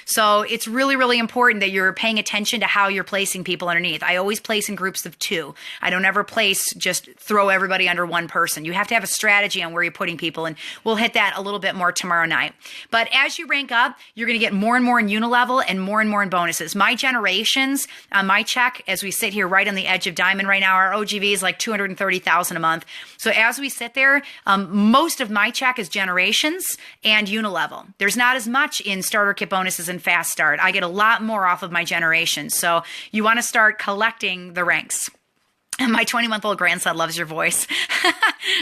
Speaker 1: So it's really, really important that you're paying attention to how you're placing people underneath. I always place in groups of 2. I don't ever just throw everybody under one person. You have to have a strategy on where you're putting people, and we'll hit that a little bit more tomorrow night. But as you rank up, you're going to get more and more in unilevel and more in bonuses. My generations on my check, as we sit here right on the edge of diamond right now, our OGV is like $230,000 a month. So as we sit there, most of my check is generations and unilevel. There's not as much in starter kit bonuses and fast start. I get a lot more off of my generations. So you want to start collecting the ranks. My 20-month-old grandson loves your voice.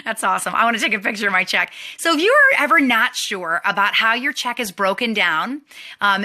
Speaker 1: That's awesome. I want to take a picture of my check. So if you are ever not sure about how your check is broken down,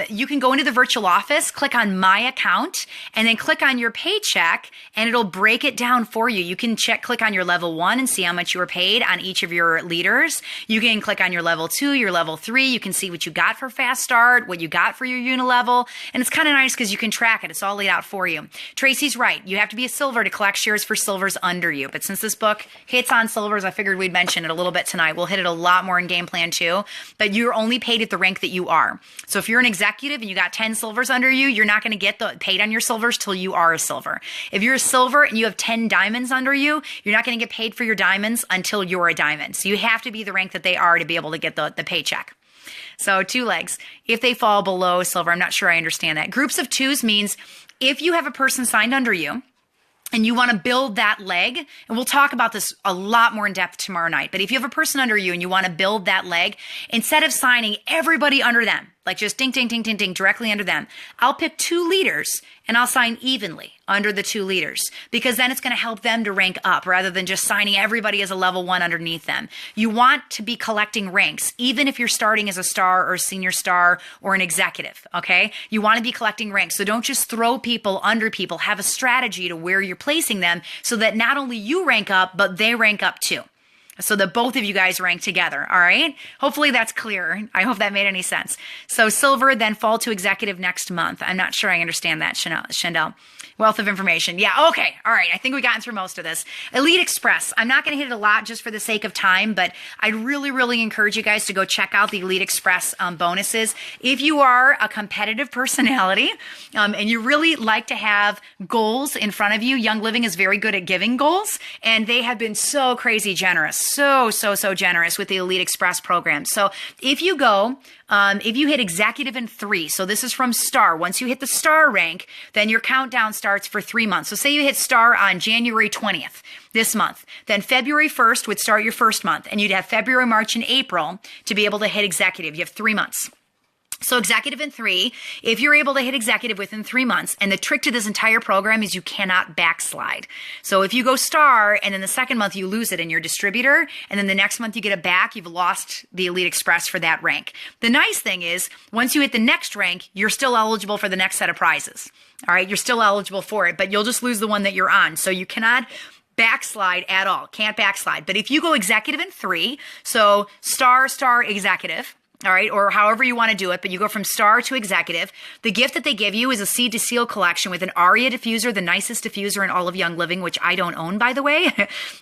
Speaker 1: you can go into the virtual office, click on My Account, and then click on your paycheck, and it'll break it down for you. You can click on your level 1 and see how much you were paid on each of your leaders. You can click on your level 2, your level 3. You can see what you got for Fast Start, what you got for your unilevel, and it's kind of nice because you can track it. It's all laid out for you. Tracy's right. You have to be a silver to collect shares for silvers under you. But since this book hits on silvers, I figured we'd mention it a little bit tonight. We'll hit it a lot more in game plan too. But you're only paid at the rank that you are. So if you're an executive and you got 10 silvers under you, you're not going to get paid on your silvers till you are a silver. If you're a silver and you have 10 diamonds under you, you're not going to get paid for your diamonds until you're a diamond. So you have to be the rank that they are to be able to get the paycheck. So 2 legs. If they fall below silver, I'm not sure I understand that. Groups of 2s means if you have a person signed under you, and you want to build that leg, and we'll talk about this a lot more in depth tomorrow night, but if you have a person under you and you want to build that leg, instead of signing everybody under them, like just ding, ding, ding, ding, ding, directly under them, I'll pick 2 leaders and I'll sign evenly under the 2 leaders, because then it's going to help them to rank up rather than just signing everybody as a level 1 underneath them. You want to be collecting ranks, even if you're starting as a star or a senior star or an executive, okay? You want to be collecting ranks. So don't just throw people under people. Have a strategy to where you're placing them so that not only you rank up, but they rank up too. So that both of you guys rank together, all right? Hopefully that's clear. I hope that made any sense. So silver, then fall to executive next month. I'm not sure I understand that, Chandel. Wealth of information. Yeah, okay. All right. I think we've gotten through most of this. Elite Express. I'm not going to hit it a lot just for the sake of time, but I'd really, really encourage you guys to go check out the Elite Express bonuses. If you are a competitive personality and you really like to have goals in front of you, Young Living is very good at giving goals, and they have been so crazy generous. So generous with the Elite Express program. So if you go, if you hit executive in 3, so this is from star. Once you hit the star rank, then your countdown starts for 3 months. So say you hit star on January 20th this month, then February 1st would start your first month, and you'd have February, March, and April to be able to hit executive. You have 3 months. So executive in 3, if you're able to hit executive within 3 months, and the trick to this entire program is you cannot backslide. So if you go star and in the second month you lose it in your distributor, and then the next month you get it back, you've lost the Elite Express for that rank. The nice thing is once you hit the next rank, you're still eligible for the next set of prizes. All right, you're still eligible for it, but you'll just lose the one that you're on. So you cannot backslide at all. Can't backslide. But if you go executive in 3, so star, executive, all right, or however you want to do it, but you go from star to executive. The gift that they give you is a Seed to Seal collection with an Aria diffuser, the nicest diffuser in all of Young Living, which I don't own, by the way.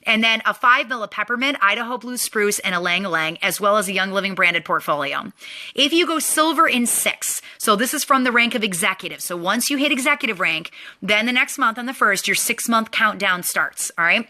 Speaker 1: And then a 5 mil of peppermint, Idaho blue spruce, and a lang-a-lang, as well as a Young Living branded portfolio. If you go silver in 6, so this is from the rank of executive. So once you hit executive rank, then the next month on the 1st, your 6-month countdown starts, all right?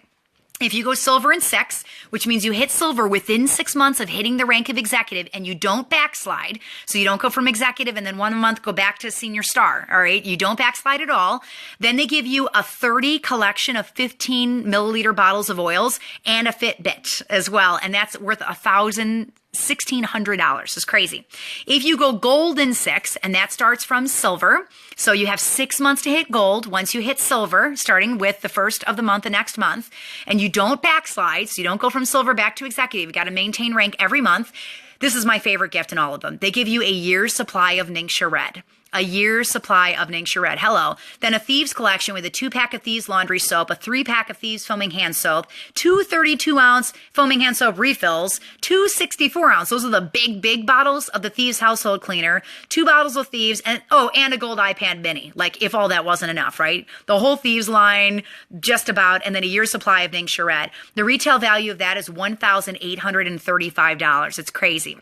Speaker 1: If you go silver in 6, which means you hit silver within 6 months of hitting the rank of executive and you don't backslide, so you don't go from executive and then 1 month go back to senior star, all right? You don't backslide at all. Then they give you a 30 collection of 15 milliliter bottles of oils and a Fitbit as well, and that's worth $1,600. It's crazy. If you go gold in 6, and that starts from silver, so you have 6 months to hit gold. Once you hit silver, starting with the first of the month, the next month, and you don't backslide, so you don't go from silver back to executive. You got to maintain rank every month. This is my favorite gift in all of them. They give you a year's supply of Ningxia Red. a year's supply of Ningxia Red. Hello. Then a Thieves collection with a 2-pack of Thieves laundry soap, a 3-pack of Thieves foaming hand soap, 2 32-ounce foaming hand soap refills, 2 64-ounce. Those are the big bottles of the Thieves household cleaner, 2 bottles of Thieves, and a gold iPad mini. Like, if all that wasn't enough, right? The whole Thieves line, just about, and then a year's supply of Ningxia Red. The retail value of that is $1,835. It's crazy.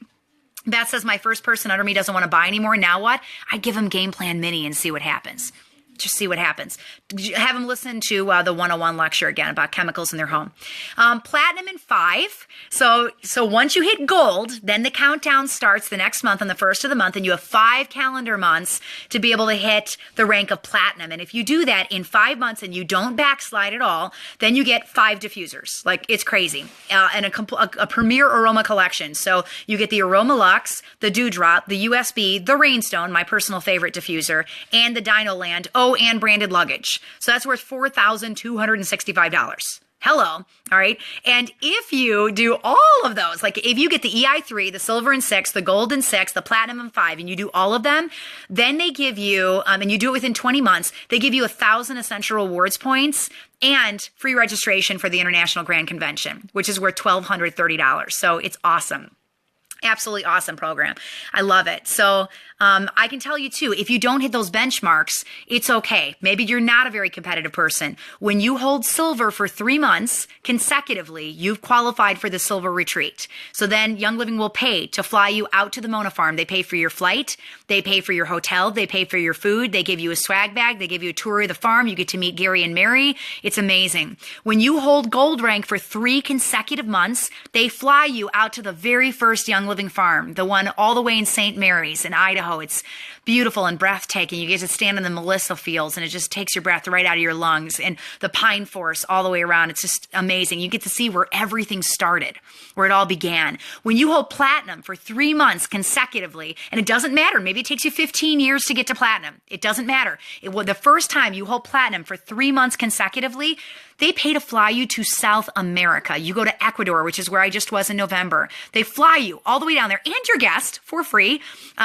Speaker 1: Beth says, my first person under me doesn't want to buy anymore. Now what? I give him Game Plan Mini and see what happens. Just see what happens. Have them listen to the 101 lecture again about chemicals in their home. Platinum in 5. So once you hit gold, then the countdown starts the next month on the first of the month, and you have 5 calendar months to be able to hit the rank of platinum. And if you do that in 5 months and you don't backslide at all, then you get 5 diffusers. Like, it's crazy. And a premier aroma collection. So you get the Aroma Luxe, the Dewdrop, the USB, the Rainstone, my personal favorite diffuser, and the Dino Land. And branded luggage. So that's worth $4,265. Hello. All right. And if you do all of those, like if you get the EI3, the silver in 6, the gold in 6, the platinum in 5, and you do all of them, then they give you, and you do it within 20 months, they give you 1,000 essential rewards points and free registration for the International Grand Convention, which is worth $1,230. So it's awesome. Absolutely awesome program. I love it. So I can tell you too, if you don't hit those benchmarks, it's okay. Maybe you're not a very competitive person. When you hold silver for 3 months consecutively, you've qualified for the silver retreat. So then Young Living will pay to fly you out to the Mona Farm. They pay for your flight. They pay for your hotel. They pay for your food. They give you a swag bag. They give you a tour of the farm. You get to meet Gary and Mary. It's amazing. When you hold gold rank for 3 consecutive months, they fly you out to the very first Young Living farm, the one all the way in St. Mary's in Idaho. It's beautiful and breathtaking. You get to stand in the Melissa fields and it just takes your breath right out of your lungs, and the pine forest all the way around. It's just amazing. You get to see where everything started, where it all began. When you hold platinum for 3 months consecutively, and it doesn't matter, maybe it takes you 15 years to get to platinum. It doesn't matter. The first time you hold platinum for 3 months consecutively, they pay to fly you to South America. You go to Ecuador, which is where I just was in November. They fly you all the way down there and your guest for free.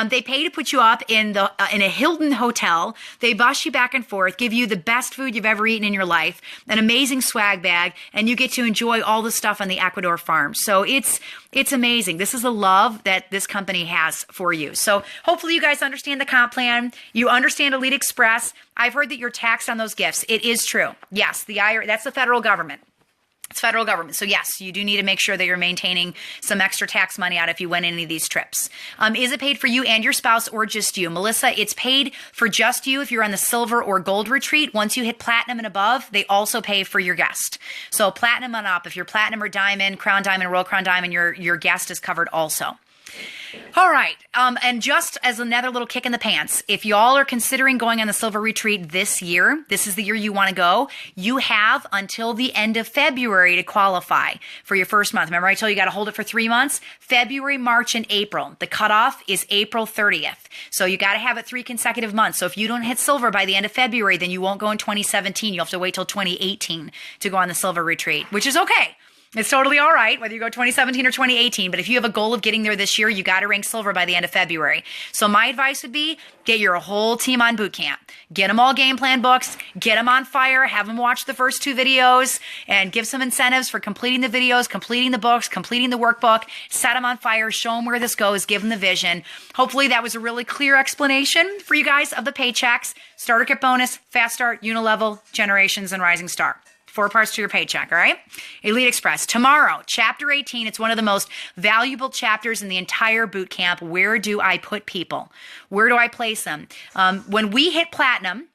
Speaker 1: They pay to put you up in a Hilton hotel. They bus you back and forth, give you the best food you've ever eaten in your life, an amazing swag bag, and you get to enjoy all the stuff on the Ecuador farm. So it's amazing. This is the love that this company has for you. So hopefully you guys understand the comp plan. You understand Elite Express. I've heard that you're taxed on those gifts. It is true. Yes, the IRS, that's the federal government. It's federal government. So yes, you do need to make sure that you're maintaining some extra tax money out if you win any of these trips. Is it paid for you and your spouse or just you? Melissa, it's paid for just you if you're on the silver or gold retreat. Once you hit platinum and above, they also pay for your guest. So platinum and up, if you're platinum or diamond, crown diamond, royal crown diamond, your guest is covered also. All right. And just as another little kick in the pants, if y'all are considering going on the silver retreat this year, this is the year you want to go, you have until the end of February to qualify for your first month. Remember I told you got to hold it for 3 months? February, March, and April. The cutoff is April 30th. So you got to have it 3 consecutive months. So if you don't hit silver by the end of February, then you won't go in 2017. You'll have to wait till 2018 to go on the silver retreat, which is okay. It's totally all right, whether you go 2017 or 2018. But if you have a goal of getting there this year, you got to rank silver by the end of February. So my advice would be get your whole team on boot camp. Get them all game plan books. Get them on fire. Have them watch the first 2 videos and give some incentives for completing the videos, completing the books, completing the workbook. Set them on fire. Show them where this goes. Give them the vision. Hopefully that was a really clear explanation for you guys of the paychecks. Starter kit bonus, fast start, unilevel, generations, and rising star. 4 parts to your paycheck, all right? Elite Express. Tomorrow, Chapter 18. It's one of the most valuable chapters in the entire boot camp. Where do I put people? Where do I place them? When we hit platinum,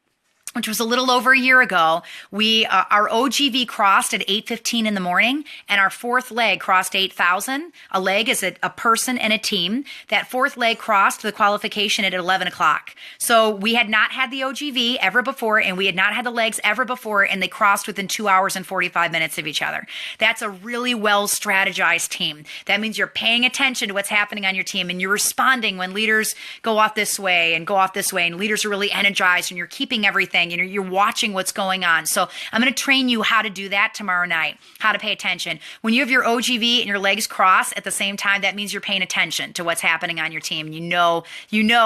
Speaker 1: which was a little over a year ago, our OGV crossed at 8:15 in the morning, and our 4th leg crossed 8,000. A leg is a person and a team. That 4th leg crossed the qualification at 11 o'clock. So we had not had the OGV ever before, and we had not had the legs ever before, and they crossed within 2 hours and 45 minutes of each other. That's a really well strategized team. That means you're paying attention to what's happening on your team, and you're responding when leaders go off this way and go off this way, and leaders are really energized, and you're keeping everything everything. You're watching what's going on. So I'm going to train you how to do that tomorrow night, how to pay attention. When you have your OGV and your legs crossed at the same time, that means you're paying attention to what's happening on your team. You know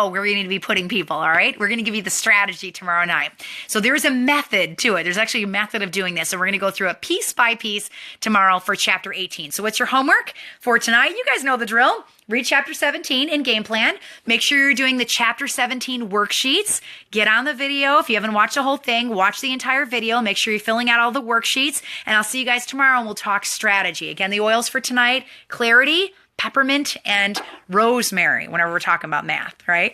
Speaker 1: where you need to be putting people, all right? We're going to give you the strategy tomorrow night. So there's a method to it. There's actually a method of doing this. So we're going to go through it piece by piece tomorrow for chapter 18. So what's your homework for tonight? You guys know the drill. Read chapter 17 in game plan. Make sure you're doing the chapter 17 worksheets. Get on the video. If you haven't watched the whole thing, watch the entire video. Make sure you're filling out all the worksheets. And I'll see you guys tomorrow and we'll talk strategy. Again, the oils for tonight, clarity, peppermint, and rosemary whenever we're talking about math, right?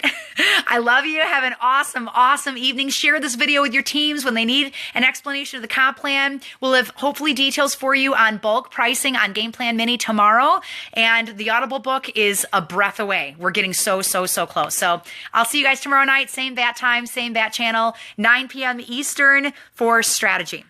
Speaker 1: I love you. Have an awesome, awesome evening. Share this video with your teams when they need an explanation of the comp plan. We'll have hopefully details for you on bulk pricing on Game Plan Mini tomorrow. And the Audible book is a breath away. We're getting so close. So I'll see you guys tomorrow night. Same bat time, same bat channel, 9 p.m. Eastern for strategy.